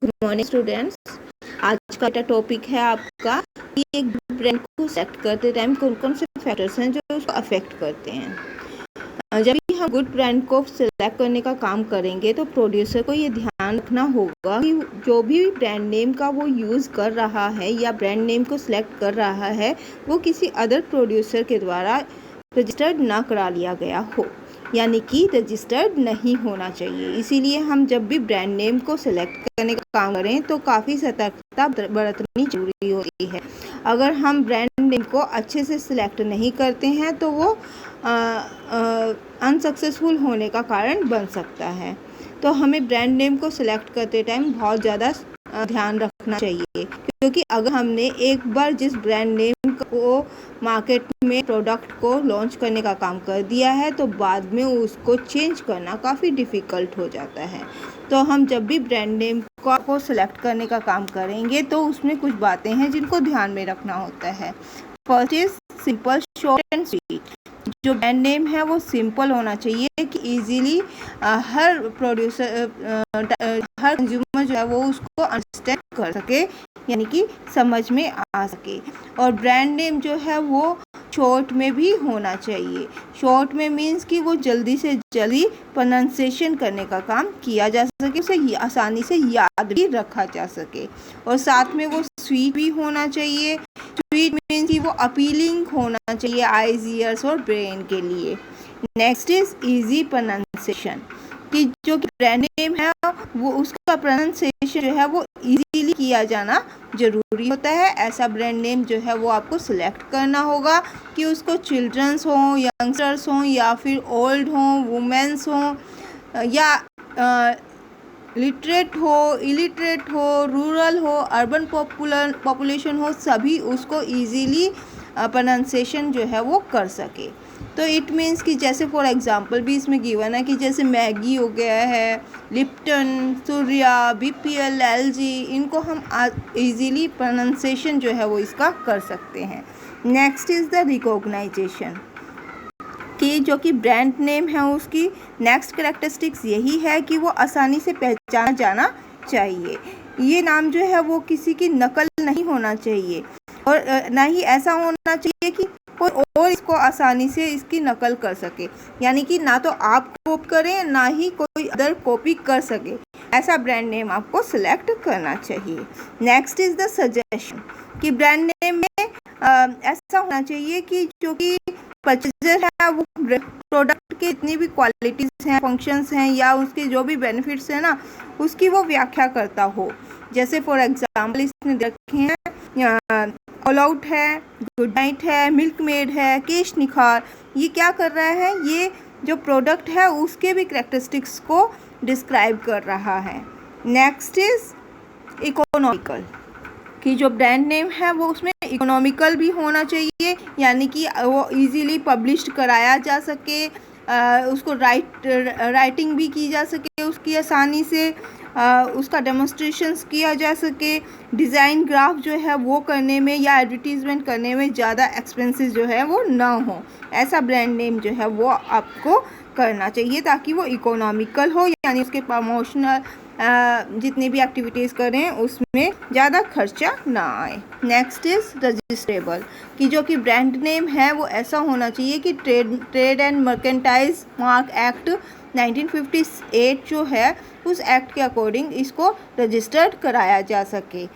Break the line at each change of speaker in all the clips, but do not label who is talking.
Good morning students. आज का topic है आपका कि एक ब्रांड को सेलेक्ट करते टाइम कौन कौन से फैक्टर्स हैं जो उसको अफेक्ट करते हैं। जब भी हम गुड ब्रांड को सिलेक्ट करने का काम करेंगे तो प्रोड्यूसर को ये ध्यान रखना होगा कि जो भी ब्रांड नेम का वो यूज़ कर रहा है या ब्रांड नेम को सिलेक्ट कर रहा है वो किसी अदर प्रोड्यूसर के द्वारा रजिस्टर्ड ना करा लिया गया हो, यानी कि रजिस्टर्ड नहीं होना चाहिए। इसीलिए हम जब भी ब्रांड नेम को सिलेक्ट करने का काम करें तो काफ़ी सतर्कता बरतनी जरूरी होती है। अगर हम ब्रांड नेम को अच्छे से सिलेक्ट नहीं करते हैं तो वो अनसक्सेसफुल होने का कारण बन सकता है। तो हमें ब्रांड नेम को सिलेक्ट करते टाइम बहुत ज़्यादा ध्यान रखना चाहिए, क्योंकि अगर हमने एक बार जिस ब्रांड नेम को मार्केट में प्रोडक्ट को लॉन्च करने का काम कर दिया है तो बाद में उसको चेंज करना काफ़ी डिफ़िकल्ट हो जाता है। तो हम जब भी ब्रांड नेम को सिलेक्ट करने का काम करेंगे तो उसमें कुछ बातें हैं जिनको ध्यान में रखना होता है। First is simple, short and sweet. जो ब्रांड नेम है वो सिंपल होना चाहिए कि इजीली हर कंज्यूमर जो है वो उसको अंडरस्टैंड कर सके, यानी कि समझ में आ सके। और ब्रांड नेम जो है वो शॉर्ट में भी होना चाहिए। शॉर्ट में मीन्स कि वो जल्दी से जल्दी प्रोनाउंसिएशन करने का काम किया जा सके, उसे आसानी से याद भी रखा जा सके। और साथ में वो स्वीट भी होना चाहिए। स्वीट मीन्स कि वो अपीलिंग होना चाहिए आइज, ईयर्स और ब्रेन के लिए। नेक्स्ट इज इजी प्रोनाउंसिएशन, कि जो कि ब्रांड नेम है वो उसका प्रोनाउंसिएशन जो है वो इजीली किया जाना जरूरी होता है। ऐसा ब्रांड नेम जो है वो आपको सिलेक्ट करना होगा कि उसको चिल्ड्रंस हों, यंगस्टर्स हों या फिर ओल्ड हों, वुमेन्स हों या लिटरेट हो, इलिटरेट हो, रूरल हो, अर्बन पॉपुलेशन हो, सभी उसको इजीली प्रोनाउंसिएशन जो है वो कर सके। तो इट मीन्स कि जैसे फॉर एग्जांपल भी इसमें गिवन है कि जैसे मैगी हो गया है, लिप्टन, सूर्या, बीपीएल, एलजी, इनको हम इजीली प्रोनाउंसिएशन जो है वो इसका कर सकते हैं। नेक्स्ट इज़ द रिकॉग्नाइजेशन, कि जो कि ब्रांड नेम है उसकी नेक्स्ट कैरेक्टरिस्टिक्स यही है कि वो आसानी से पहचाना जाना चाहिए। ये नाम जो है वो किसी की नकल नहीं होना चाहिए और ना ही ऐसा होना चाहिए कि कोई और इसको आसानी से इसकी नकल कर सके, यानी कि ना तो आप कॉपी करें ना ही कोई अदर कॉपी कर सके। ऐसा ब्रांड नेम आपको सिलेक्ट करना चाहिए। नेक्स्ट इज़ द सजेशन, कि ब्रांड नेम में ऐसा होना चाहिए कि जो कि परचेजर है वो प्रोडक्ट के जितनी भी क्वालिटीज़ हैं, फंक्शंस हैं या उसके जो भी बेनिफिट्स हैं ना, उसकी वो व्याख्या करता हो। जैसे फॉर एग्जांपल इसने रखे हैं ऑल आउट है, गुड नाइट है, मिल्क मेड है, केश निखार। ये क्या कर रहा है, ये जो प्रोडक्ट है उसके भी कैरेक्टरिस्टिक्स को डिस्क्राइब कर रहा है। नेक्स्ट इज इकोनॉमिकल, कि जो ब्रांड नेम है वो उसमें इकोनॉमिकल भी होना चाहिए, यानी कि वो इजीली पब्लिश कराया जा सके, उसको राइटिंग भी की जा सके उसकी आसानी से, उसका डेमोन्स्ट्रेशंस किया जा सके। डिज़ाइन ग्राफ जो है वो करने में या एडवर्टीज़मेंट करने में ज़्यादा एक्सपेंसेस जो है वो ना हो। ऐसा ब्रांड नेम जो है वो आपको करना चाहिए ताकि वो इकोनॉमिकल हो, यानी उसके प्रमोशनल जितनी भी एक्टिविटीज़ करें उसमें ज़्यादा खर्चा ना आए। नेक्स्ट इज़ रजिस्ट्रेबल, कि जो कि ब्रांड नेम है वो ऐसा होना चाहिए कि trade and merchandise mark act 1958 जो है उस एक्ट के अकॉर्डिंग इसको रजिस्टर्ड कराया जा सके।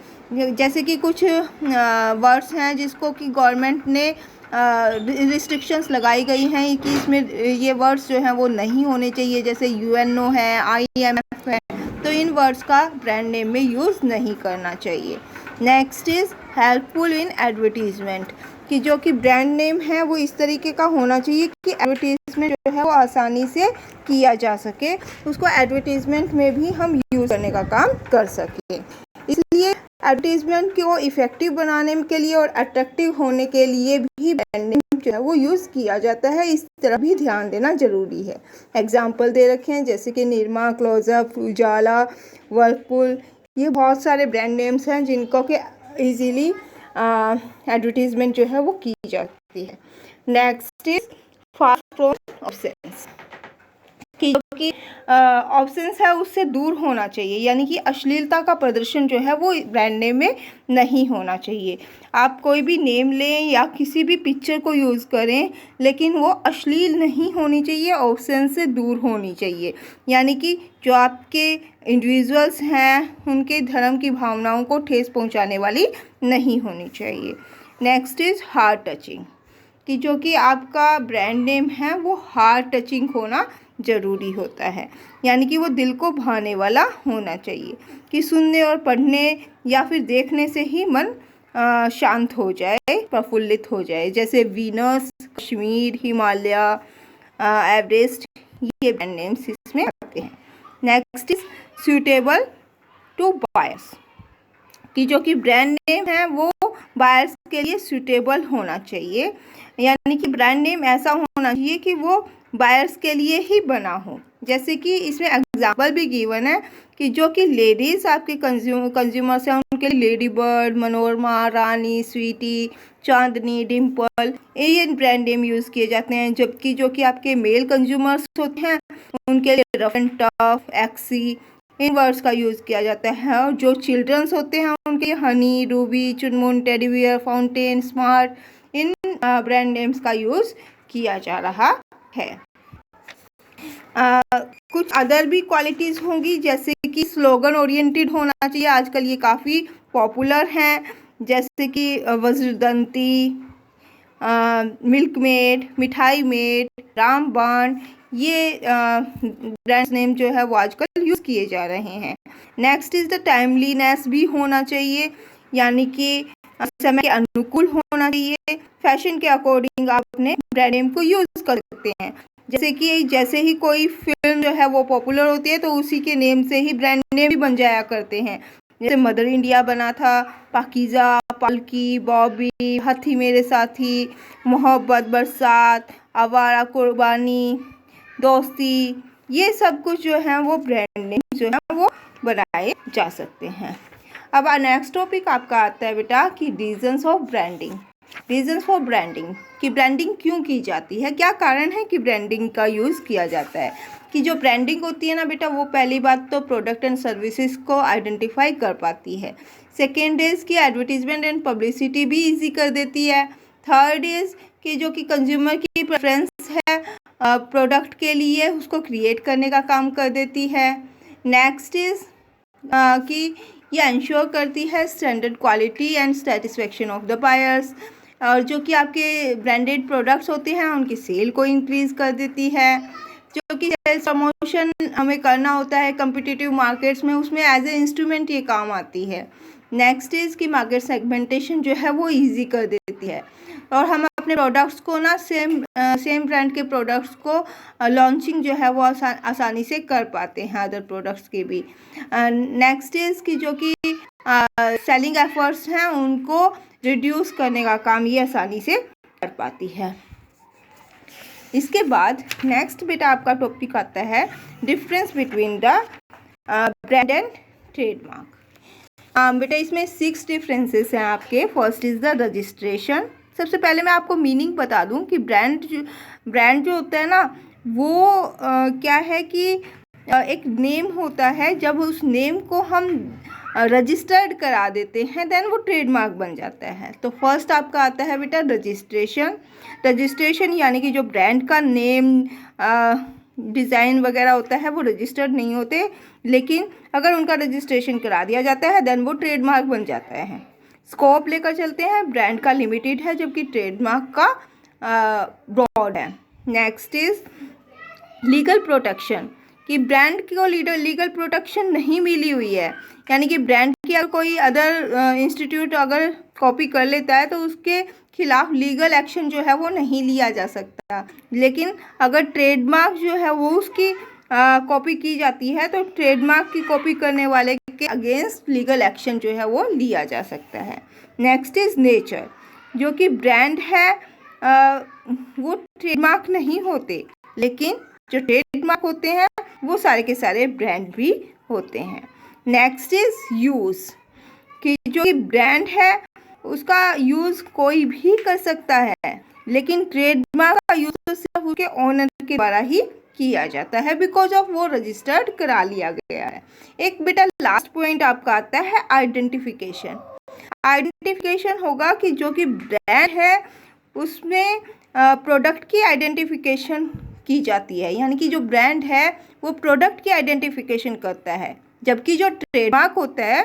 जैसे कि कुछ वर्ड्स हैं जिसको कि गवर्नमेंट ने रिस्ट्रिक्शंस लगाई गई हैं कि इसमें ये वर्ड्स जो हैं वो नहीं होने चाहिए, जैसे यूएनओ है, IMF है, तो इन वर्ड्स का ब्रांड नेम में यूज़ नहीं करना चाहिए। Next is helpful in advertisement, कि जो कि ब्रांड नेम है वो इस तरीके का होना चाहिए कि एडवर्टीज़मेंट जो है वो आसानी से किया जा सके, उसको एडवर्टीज़मेंट में भी हम यूज़ करने का काम कर सकें। इसलिए एडवर्टीज़मेंट को इफ़ेक्टिव बनाने के लिए और अट्रैक्टिव होने के लिए भी ब्रांड नेम जो है वो यूज़ किया जाता है। इस तरह भी ध्यान देना ज़रूरी है। एग्जाम्पल दे रखे हैं जैसे कि निरमा, क्लोजअप, उजाला, वर्लपूल, ये बहुत सारे ब्रांड नेम्स हैं जिनको कि ईजीली एडवर्टीज़मेंट जो है वो की जाती है। Next is fast from absence, कि कि ऑप्शंस है उससे दूर होना चाहिए, यानी कि अश्लीलता का प्रदर्शन जो है वो ब्रांड नेम में नहीं होना चाहिए। आप कोई भी नेम लें या किसी भी पिक्चर को यूज़ करें, लेकिन वो अश्लील नहीं होनी चाहिए, ऑप्शन से दूर होनी चाहिए, यानी कि जो आपके इंडिविजुअल्स हैं उनके धर्म की भावनाओं को ठेस पहुंचाने वाली नहीं होनी चाहिए। नेक्स्ट इज़ हार्ट टचिंग, कि जो कि आपका ब्रांड नेम है वो हार्ट टचिंग होना ज़रूरी होता है, यानी कि वो दिल को भाने वाला होना चाहिए, कि सुनने और पढ़ने या फिर देखने से ही मन शांत हो जाए, प्रफुल्लित हो जाए। जैसे वीनस, कश्मीर, हिमालय, एवरेस्ट, ये ब्रांड नेम्स इसमें आते हैं। Next is suitable to buyers, कि जो कि ब्रांड नेम है वो बायर्स के लिए सूटेबल होना चाहिए, यानी कि ब्रांड नेम ऐसा होना चाहिए कि वो बायर्स के लिए ही बना हो। जैसे कि इसमें एग्जाम्पल भी गिवन है कि जो कि लेडीज़ आपके कंज्यूमर्स हैं उनके लिए लेडी बर्ड, मनोरमा, रानी, स्वीटी, चांदनी, डिम्पल, ये ब्रांड नेम यूज़ किए जाते हैं। जबकि जो कि आपके मेल कंज्यूमर्स होते हैं उनके लिए रफ एंड टफ, एक्सी, इन वर्ड्स का यूज़ किया जाता है। और जो चिल्ड्रंस होते हैं उनके लिए हनी, रूबी, चुनमुन, टेडी बियर, फाउंटेन, स्मार्ट, इन ब्रांड नेम्स का यूज़ किया जा रहा है। कुछ अदर भी क्वालिटीज़ होंगी, जैसे कि स्लोगन ओरिएंटेड होना चाहिए, आजकल ये काफ़ी पॉपुलर हैं, जैसे कि वज्रदंती, मिल्कमेड, मिठाई मेड, रामबाण, ये ब्रांड नेम जो है वो आजकल यूज़ किए जा रहे हैं। नेक्स्ट इज़ द टाइमलीनेस भी होना चाहिए, यानी कि समय के अनुकूल होना चाहिए। फैशन के अकॉर्डिंग आप अपने ब्रांड नेम को यूज़ कर सकते हैं। जैसे ही कोई फिल्म जो है वो पॉपुलर होती है तो उसी के नेम से ही ब्रांड नेम भी बन जाया करते हैं। जैसे मदर इंडिया बना था, पाकीज़ा, पालकी, बॉबी, हाथी मेरे साथी, मोहब्बत, बरसात, आवारा, कुर्बानी, दोस्ती, ये सब कुछ जो है वो ब्रांड नेम जो है वो बनाए जा सकते हैं। अब नेक्स्ट टॉपिक आपका आता है बेटा कि reasons of branding. Reasons for branding, कि ब्रांडिंग क्यों की जाती है, क्या कारण है कि ब्रांडिंग का यूज़ किया जाता है। कि जो ब्रांडिंग होती है ना बेटा, वो पहली बात तो प्रोडक्ट एंड सर्विसेज को आइडेंटिफाई कर पाती है। सेकेंड इज़ कि एडवर्टीजमेंट एंड पब्लिसिटी भी ईजी कर देती है। थर्ड इज़ कि जो कि कंज्यूमर की प्रेफरेंस है प्रोडक्ट के लिए, उसको क्रिएट करने का काम कर देती है। नेक्स्ट इज़ कि ये इंश्योर करती है standard quality and satisfaction of the buyers, और जो कि आपके ब्रांडेड प्रोडक्ट्स होते हैं उनकी सेल को इंक्रीज़ कर देती है। जो कि सेल्स प्रमोशन हमें करना होता है कम्पिटिटिव मार्केट्स में, उसमें एज ए इंस्ट्रूमेंट ये काम आती है। नेक्स्ट इज़ कि मार्केट सेगमेंटेशन जो है वो इजी कर देती है, और हम अपने प्रोडक्ट्स को ना सेम ब्रांड के प्रोडक्ट्स को लॉन्चिंग जो है वो आसानी से कर पाते हैं अदर प्रोडक्ट्स के भी। नेक्स्ट इज़ कि जो कि सेलिंग एफर्ट्स हैं उनको रिड्यूस करने का काम ये आसानी से कर पाती है। इसके बाद नेक्स्ट बेटा आपका टॉपिक आता है difference between the brand and trademark. बेटा इसमें 6 डिफरेंसेस हैं आपके। First is the registration. सबसे पहले मैं आपको मीनिंग बता दूं कि ब्रांड जो होता है ना वो क्या है कि एक नेम होता है, जब उस नेम को हम रजिस्टर्ड करा देते हैं देन वो ट्रेडमार्क बन जाता है। तो फर्स्ट आपका आता है बेटा रजिस्ट्रेशन। रजिस्ट्रेशन यानी कि जो ब्रांड का नेम, डिज़ाइन वगैरह होता है वो रजिस्टर्ड नहीं होते, लेकिन अगर उनका रजिस्ट्रेशन करा दिया जाता है देन वो ट्रेडमार्क बन जाता है। स्कोप लेकर चलते हैं, ब्रांड का लिमिटेड है जबकि ट्रेडमार्क का ब्रॉड है। नेक्स्ट इज लीगल प्रोटेक्शन, कि ब्रांड को लीगल प्रोटेक्शन नहीं मिली हुई है, यानी कि ब्रांड की अगर कोई अदर इंस्टीट्यूट अगर कॉपी कर लेता है तो उसके खिलाफ लीगल एक्शन जो है वो नहीं लिया जा सकता, लेकिन अगर ट्रेडमार्क जो है वो उसकी कॉपी की जाती है तो ट्रेडमार्क की कॉपी करने वाले के अगेंस्ट लीगल एक्शन जो है वो लिया जा सकता है। नेक्स्ट इज नेचर, जो कि ब्रांड है वो ट्रेडमार्क नहीं होते, लेकिन जो ट्रेडमार्क होते हैं वो सारे के सारे ब्रांड भी होते हैं। नेक्स्ट इज यूज़, कि जो कि ब्रांड है उसका यूज़ कोई भी कर सकता है, लेकिन ट्रेडमार्क का यूज़ तो सिर्फ उसके ओनर के द्वारा ही किया जाता है, बिकॉज ऑफ वो रजिस्टर्ड करा लिया गया है। एक बेटा लास्ट पॉइंट आपका आता है आइडेंटिफिकेशन। आइडेंटिफिकेशन होगा कि जो कि ब्रांड है उसमें प्रोडक्ट की आइडेंटिफिकेशन की जाती है, यानी कि जो ब्रांड है वो प्रोडक्ट की आइडेंटिफिकेशन करता है, जबकि जो ट्रेडमार्क होता है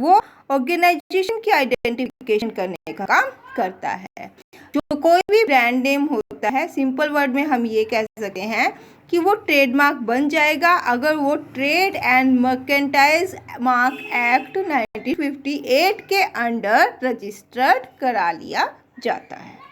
वो ऑर्गेनाइजेशन की आइडेंटिफिकेशन करने का काम करता है। जो कोई भी ब्रांड नेम होता है, सिंपल वर्ड में हम ये कह सकते हैं कि वो ट्रेडमार्क बन जाएगा अगर वो trade and merchandise mark act 1958 के अंडर रजिस्टर्ड करा लिया जाता है।